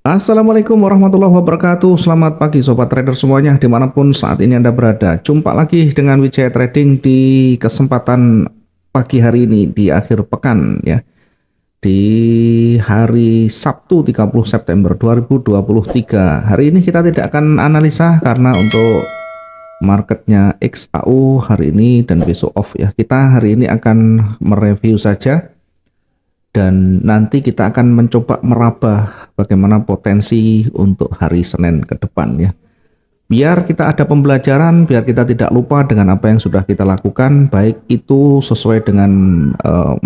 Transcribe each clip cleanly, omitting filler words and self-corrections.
Assalamualaikum warahmatullahi wabarakatuh. Selamat pagi sobat trader semuanya dimanapun saat ini Anda berada. Jumpa lagi dengan Wijaya Trading di kesempatan pagi hari ini di akhir pekan ya. Di hari Sabtu 30 September 2023. Hari ini kita tidak akan analisa karena untuk marketnya XAU hari ini dan besok off ya. Kita hari ini akan mereview saja dan nanti kita akan mencoba meraba bagaimana potensi untuk hari Senin ke depan ya. Biar kita ada pembelajaran, biar kita tidak lupa dengan apa yang sudah kita lakukan, baik itu sesuai dengan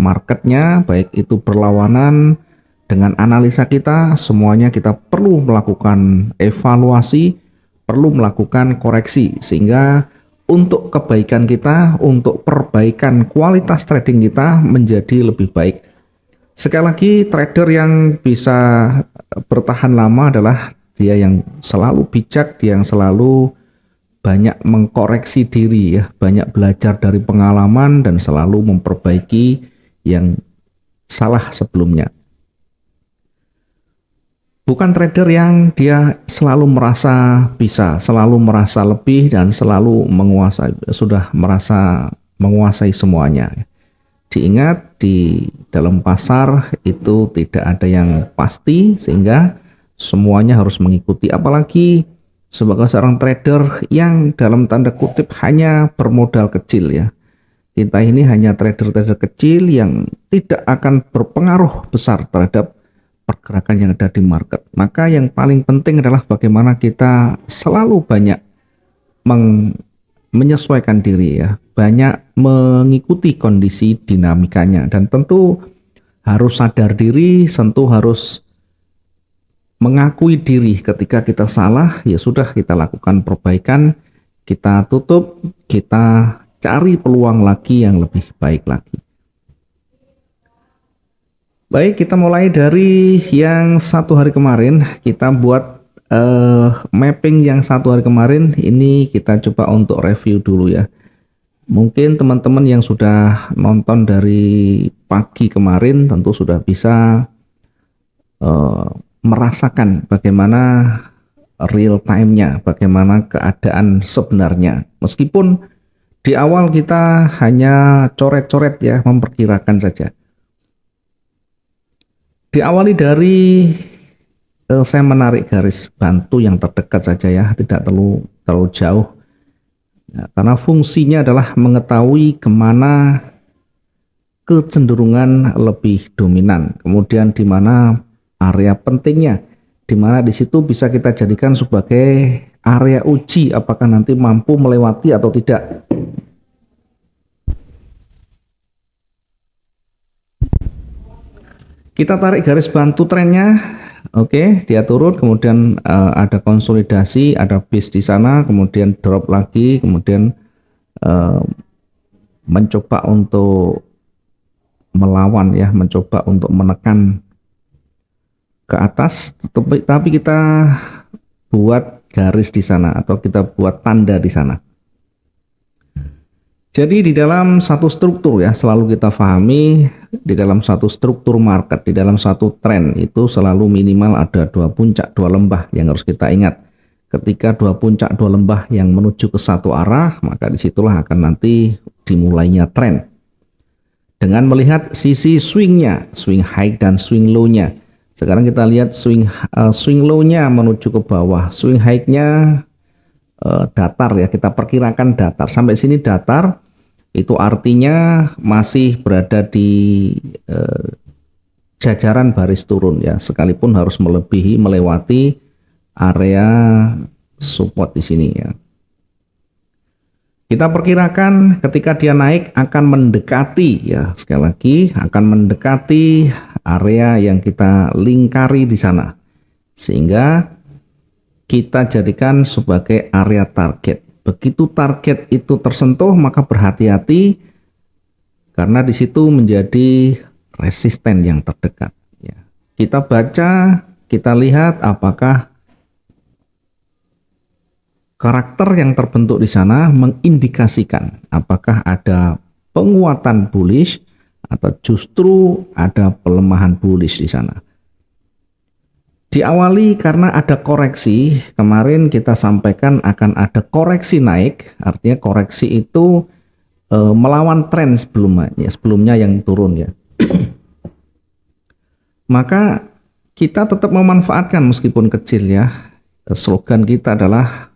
marketnya, baik itu berlawanan dengan analisa kita, semuanya kita perlu melakukan evaluasi, perlu melakukan koreksi sehingga untuk kebaikan kita, untuk perbaikan kualitas trading kita menjadi lebih baik. Sekali lagi, trader yang bisa bertahan lama adalah dia yang selalu bijak, dia yang selalu banyak mengkoreksi diri ya, banyak belajar dari pengalaman dan selalu memperbaiki yang salah sebelumnya. Bukan trader yang dia selalu merasa bisa, selalu merasa lebih dan selalu menguasai, sudah merasa menguasai semuanya. Diingat di dalam pasar itu tidak ada yang pasti sehingga semuanya harus mengikuti, apalagi sebagai seorang trader yang dalam tanda kutip hanya bermodal kecil ya. Kita ini hanya trader-trader kecil yang tidak akan berpengaruh besar terhadap pergerakan yang ada di market. Maka yang paling penting adalah bagaimana kita selalu banyak menyesuaikan diri ya, banyak mengikuti kondisi dinamikanya dan tentu harus sadar diri, tentu harus mengakui diri ketika kita salah, ya sudah kita lakukan perbaikan, kita tutup, kita cari peluang lagi yang lebih baik lagi. Baik, kita mulai dari yang satu hari kemarin, kita buat mapping yang satu hari kemarin, ini kita coba untuk review dulu ya. Mungkin teman-teman yang sudah nonton dari pagi kemarin tentu sudah bisa merasakan bagaimana real time-nya, bagaimana keadaan sebenarnya. Meskipun di awal kita hanya coret-coret ya, memperkirakan saja. Diawali dari saya menarik garis bantu yang terdekat saja ya, tidak terlalu jauh. Ya, karena fungsinya adalah mengetahui kemana kecenderungan lebih dominan, kemudian di mana area pentingnya, di mana di situ bisa kita jadikan sebagai area uji apakah nanti mampu melewati atau tidak. Kita tarik garis bantu trennya, oke, dia turun, kemudian ada konsolidasi, ada base di sana, kemudian drop lagi, kemudian mencoba untuk melawan ya, mencoba untuk menekan ke atas, tapi kita buat garis di sana atau kita buat tanda di sana. Jadi di dalam satu struktur ya, selalu kita pahami di dalam satu struktur market, di dalam satu tren itu selalu minimal ada dua puncak, dua lembah yang harus kita ingat. Ketika dua puncak, dua lembah yang menuju ke satu arah, maka disitulah akan nanti dimulainya tren. Dengan melihat sisi swingnya, swing high dan swing low-nya. Sekarang kita lihat swing low-nya menuju ke bawah, swing high-nya datar ya, kita perkirakan datar. Sampai sini datar, itu artinya masih berada di jajaran baris turun ya, sekalipun harus melewati area support di sini ya. Kita perkirakan ketika dia naik akan mendekati ya, sekali lagi akan mendekati area yang kita lingkari di sana, sehingga kita jadikan sebagai area target. Begitu target itu tersentuh, maka berhati-hati karena di situ menjadi resisten yang terdekat. Ya. Kita baca, kita lihat apakah karakter yang terbentuk di sana mengindikasikan apakah ada penguatan bullish atau justru ada pelemahan bullish di sana. Diawali karena ada koreksi, kemarin kita sampaikan akan ada koreksi naik, artinya koreksi itu melawan tren sebelumnya yang turun ya. Maka kita tetap memanfaatkan meskipun kecil ya. Slogan kita adalah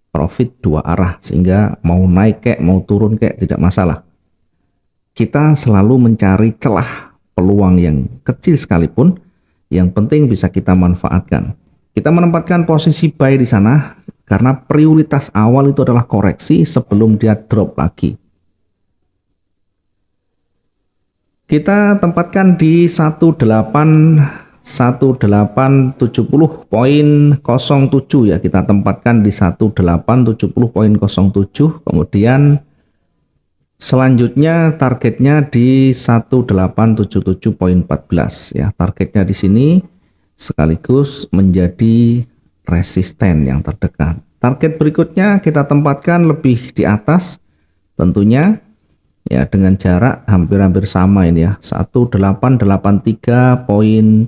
profit dua arah, sehingga mau naik kayak mau turun kayak tidak masalah. Kita selalu mencari celah peluang yang kecil sekalipun, yang penting bisa kita manfaatkan. Kita menempatkan posisi buy di sana karena prioritas awal itu adalah koreksi sebelum dia drop lagi. Kita tempatkan di 1870.07 ya, kita tempatkan di 1870.07, kemudian selanjutnya targetnya di 1877.14 ya. Targetnya di sini sekaligus menjadi resisten yang terdekat. Target berikutnya kita tempatkan lebih di atas tentunya ya, dengan jarak hampir-hampir sama ini ya, 1883.87.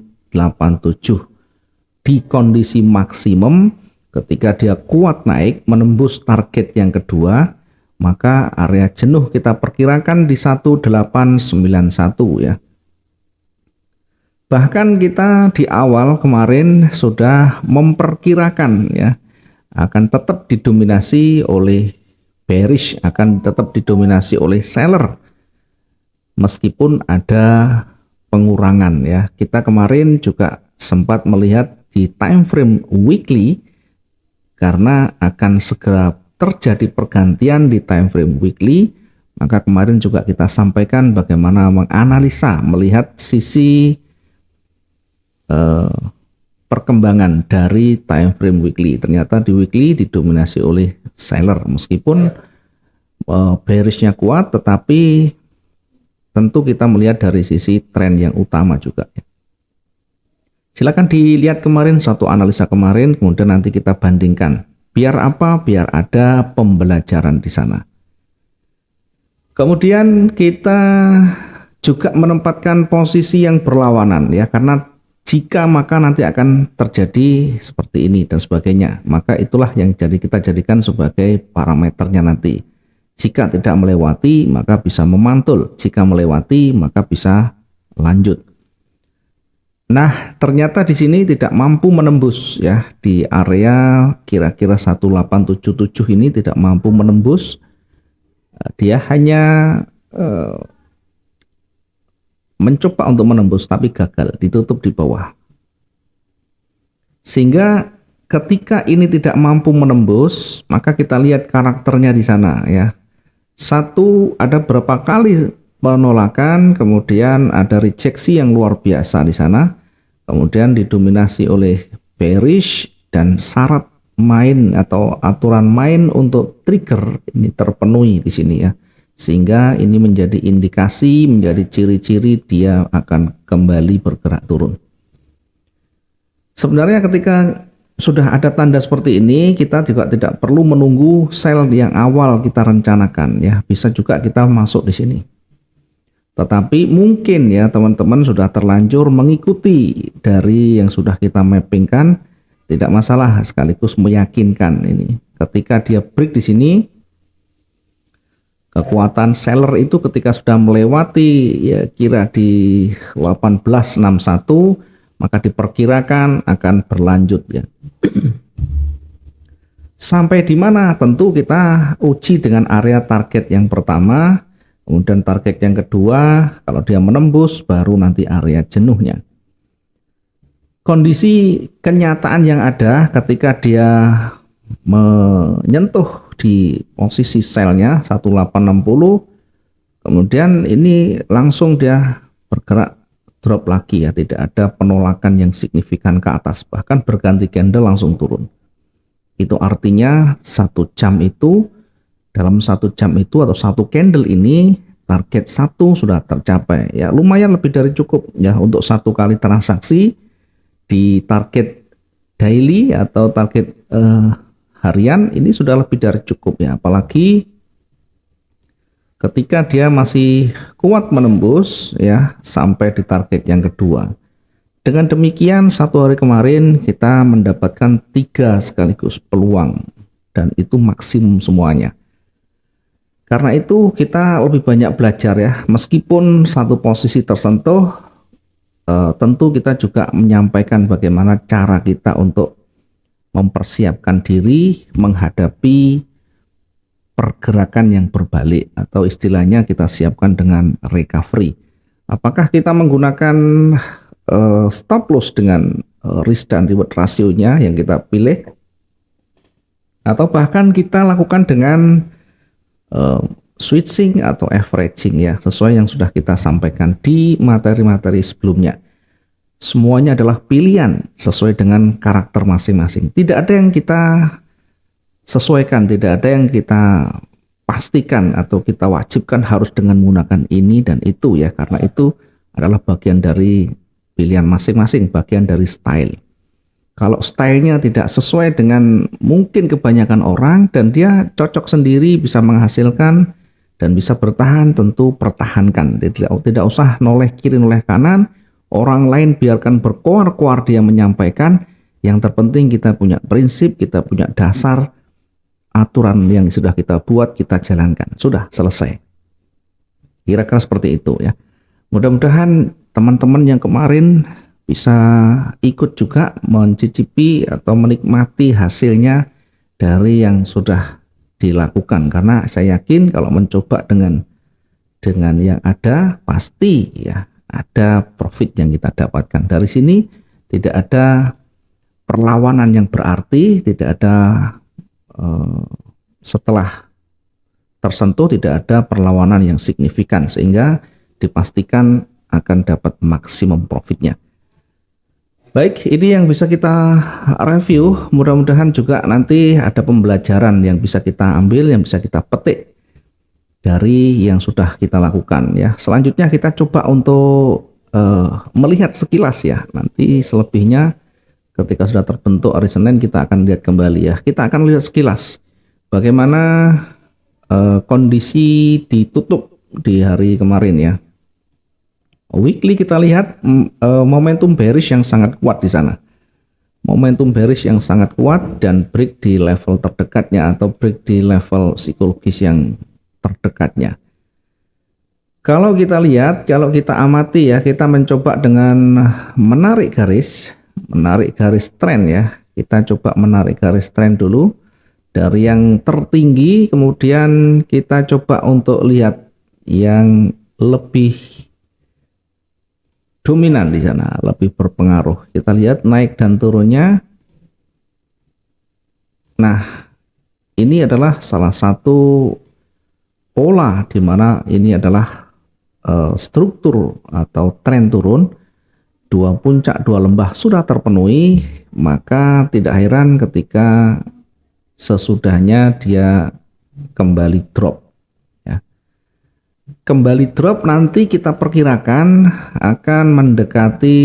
Di kondisi maksimum ketika dia kuat naik menembus target yang kedua, maka area jenuh kita perkirakan di 1891 ya. Bahkan kita di awal kemarin sudah memperkirakan ya, akan tetap didominasi oleh bearish, akan tetap didominasi oleh seller meskipun ada pengurangan ya. Kita kemarin juga sempat melihat di time frame weekly karena akan segera terjadi pergantian di time frame weekly, maka kemarin juga kita sampaikan bagaimana menganalisa melihat sisi perkembangan dari time frame weekly. Ternyata di weekly didominasi oleh seller meskipun bearishnya kuat, tetapi tentu kita melihat dari sisi tren yang utama juga ya. Silakan dilihat kemarin satu analisa kemarin, kemudian nanti kita bandingkan. Biar apa? Biar ada pembelajaran di sana. Kemudian kita juga menempatkan posisi yang berlawanan ya, karena jika maka nanti akan terjadi seperti ini dan sebagainya, maka itulah yang kita jadikan sebagai parameternya nanti. Jika tidak melewati maka bisa memantul, jika melewati maka bisa lanjut. Nah, ternyata di sini tidak mampu menembus ya, di area kira-kira 1877 ini tidak mampu menembus. Dia hanya mencoba untuk menembus tapi gagal, ditutup di bawah. Sehingga ketika ini tidak mampu menembus, maka kita lihat karakternya di sana ya. Satu, ada berapa kali penolakan, kemudian ada rejeksi yang luar biasa di sana, kemudian didominasi oleh bearish dan syarat main atau aturan main untuk trigger ini terpenuhi di sini ya. Sehingga ini menjadi indikasi, menjadi ciri-ciri dia akan kembali bergerak turun. Sebenarnya ketika sudah ada tanda seperti ini, kita juga tidak perlu menunggu sell yang awal kita rencanakan ya. Bisa juga kita masuk di sini. Tetapi mungkin ya teman-teman sudah terlanjur mengikuti dari yang sudah kita mappingkan, tidak masalah, sekaligus meyakinkan ini. Ketika dia break di sini, kekuatan seller itu ketika sudah melewati ya kira di 1861, maka diperkirakan akan berlanjut ya. Sampai di mana tentu kita uji dengan area target yang pertama, kemudian target yang kedua, kalau dia menembus baru nanti area jenuhnya. Kondisi kenyataan yang ada ketika dia menyentuh di posisi selnya 1860, kemudian ini langsung dia bergerak drop lagi ya, tidak ada penolakan yang signifikan ke atas, bahkan berganti candle langsung turun. Itu artinya dalam satu jam itu atau satu candle ini target satu sudah tercapai ya, lumayan lebih dari cukup ya untuk satu kali transaksi di target daily atau target harian. Ini sudah lebih dari cukup ya, apalagi ketika dia masih kuat menembus ya sampai di target yang kedua. Dengan demikian, satu hari kemarin kita mendapatkan 3 sekaligus peluang dan itu maksimum semuanya. Karena itu kita lebih banyak belajar ya, meskipun satu posisi tersentuh, tentu kita juga menyampaikan bagaimana cara kita untuk mempersiapkan diri menghadapi pergerakan yang berbalik atau istilahnya kita siapkan dengan recovery. Apakah kita menggunakan stop loss dengan risk dan reward rasionya yang kita pilih, atau bahkan kita lakukan dengan switching atau averaging ya, sesuai yang sudah kita sampaikan di materi-materi sebelumnya. Semuanya adalah pilihan sesuai dengan karakter masing-masing. Tidak ada yang kita sesuaikan, tidak ada yang kita pastikan atau kita wajibkan harus dengan menggunakan ini dan itu ya, karena itu adalah bagian dari pilihan masing-masing, bagian dari style. Kalau stylenya tidak sesuai dengan mungkin kebanyakan orang dan dia cocok sendiri, bisa menghasilkan dan bisa bertahan, tentu pertahankan. Tidak usah noleh kiri noleh kanan, orang lain biarkan berkoar-koar dia menyampaikan. Yang terpenting kita punya prinsip, kita punya dasar, aturan yang sudah kita buat, kita jalankan. Sudah selesai. Kira-kira seperti itu ya. Mudah-mudahan teman-teman yang kemarin bisa ikut juga mencicipi atau menikmati hasilnya dari yang sudah dilakukan, karena saya yakin kalau mencoba dengan yang ada pasti ya ada profit yang kita dapatkan. Dari sini tidak ada perlawanan yang berarti, tidak ada setelah tersentuh tidak ada perlawanan yang signifikan, sehingga dipastikan akan dapat maksimum profitnya. Baik, ini yang bisa kita review. Mudah-mudahan juga nanti ada pembelajaran yang bisa kita ambil, yang bisa kita petik dari yang sudah kita lakukan ya. Selanjutnya kita coba untuk melihat sekilas ya. Nanti selebihnya ketika sudah terbentuk hari Senin kita akan lihat kembali ya. Kita akan lihat sekilas bagaimana kondisi ditutup di hari kemarin ya. Weekly kita lihat momentum bearish yang sangat kuat di sana. Momentum bearish yang sangat kuat dan break di level terdekatnya atau break di level psikologis yang terdekatnya. Kalau kita lihat, kalau kita amati ya, kita mencoba dengan menarik garis tren ya. Kita coba menarik garis tren dulu dari yang tertinggi, kemudian kita coba untuk lihat yang lebih dominan di sana, lebih berpengaruh. Kita lihat naik dan turunnya. Nah, ini adalah salah satu pola di mana ini adalah struktur atau tren turun. Dua puncak, dua lembah sudah terpenuhi, maka tidak heran ketika sesudahnya dia kembali drop. Kembali drop nanti kita perkirakan akan mendekati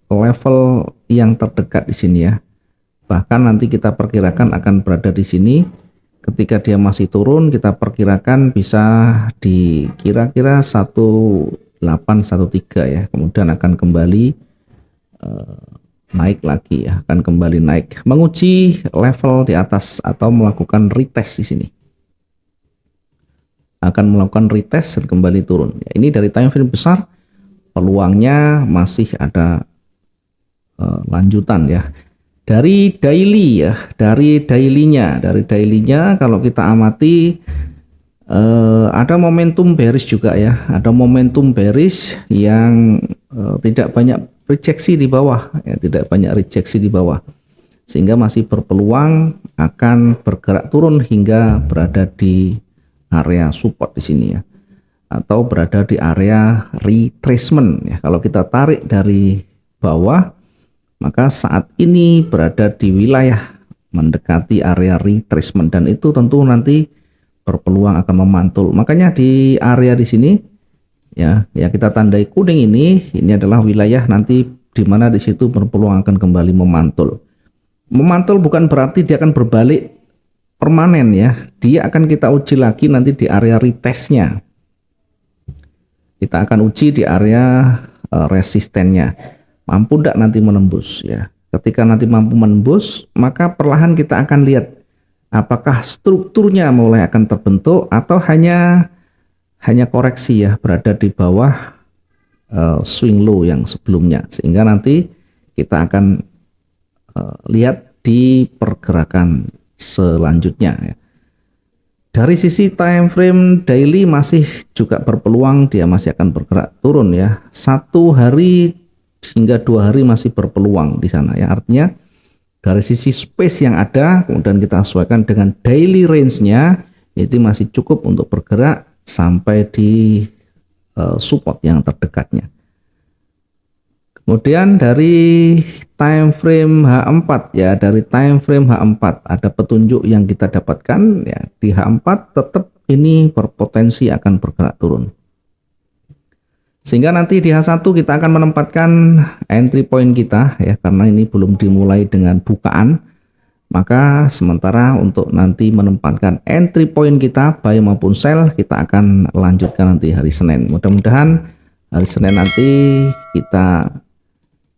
level yang terdekat di sini ya. Bahkan nanti kita perkirakan akan berada di sini. Ketika dia masih turun, kita perkirakan bisa di kira-kira 1813 ya. Kemudian akan kembali naik lagi ya, akan kembali naik, menguji level di atas atau melakukan retest di sini. Akan melakukan retest dan kembali turun. Ya, ini dari time frame besar peluangnya masih ada lanjutan ya. Dari daily ya, dari dailynya kalau kita amati ada momentum bearish juga ya, ada momentum bearish yang tidak banyak rejeksi di bawah ya, tidak banyak rejeksi di bawah, sehingga masih berpeluang akan bergerak turun hingga berada di area support di sini ya, atau berada di area retracement ya. Kalau kita tarik dari bawah, maka saat ini berada di wilayah mendekati area retracement dan itu tentu nanti berpeluang akan memantul. Makanya di area di sini ya kita tandai kuning ini adalah wilayah nanti di mana di situ berpeluang akan kembali memantul. Memantul bukan berarti dia akan berbalik permanen ya, dia akan kita uji lagi nanti di area retestnya. Kita akan uji di area resistennya. Mampu tidak nanti menembus ya. Ketika nanti mampu menembus, maka perlahan kita akan lihat apakah strukturnya mulai akan terbentuk atau hanya koreksi ya, berada di bawah swing low yang sebelumnya, sehingga nanti kita akan lihat di pergerakan selanjutnya ya. Dari sisi time frame daily masih juga berpeluang dia masih akan bergerak turun ya. 1 hari hingga 2 hari masih berpeluang di sana ya. Artinya dari sisi space yang ada, kemudian kita sesuaikan dengan daily range-nya, itu masih cukup untuk bergerak sampai di support yang terdekatnya. Kemudian dari time frame H4 ya, dari time frame H4 ada petunjuk yang kita dapatkan ya, di H4 tetap ini berpotensi akan bergerak turun. Sehingga nanti di H1 kita akan menempatkan entry point kita ya, karena ini belum dimulai dengan bukaan. Maka sementara untuk nanti menempatkan entry point kita buy maupun sell, kita akan lanjutkan nanti hari Senin. Mudah-mudahan hari Senin nanti kita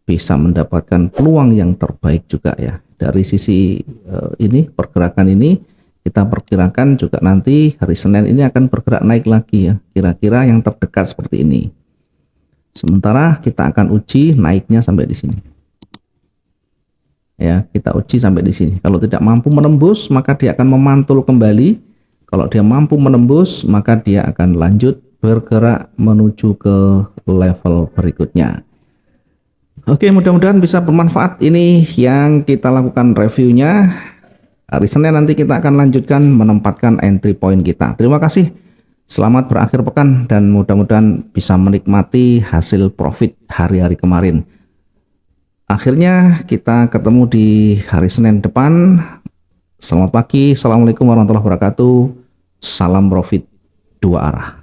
bisa mendapatkan peluang yang terbaik juga ya. Dari sisi ini pergerakan ini kita perkirakan juga nanti hari Senin ini akan bergerak naik lagi ya, kira-kira yang terdekat seperti ini. Sementara kita akan uji naiknya sampai di sini. Ya, kita uji sampai di sini. Kalau tidak mampu menembus, maka dia akan memantul kembali. Kalau dia mampu menembus, maka dia akan lanjut bergerak menuju ke level berikutnya. Oke, mudah-mudahan bisa bermanfaat. Ini yang kita lakukan reviewnya. Hari Senin nanti kita akan lanjutkan menempatkan entry point kita. Terima kasih. Selamat berakhir pekan dan mudah-mudahan bisa menikmati hasil profit hari-hari kemarin. Akhirnya kita ketemu di hari Senin depan. Selamat pagi. Assalamualaikum warahmatullahi wabarakatuh. Salam profit 2 arah.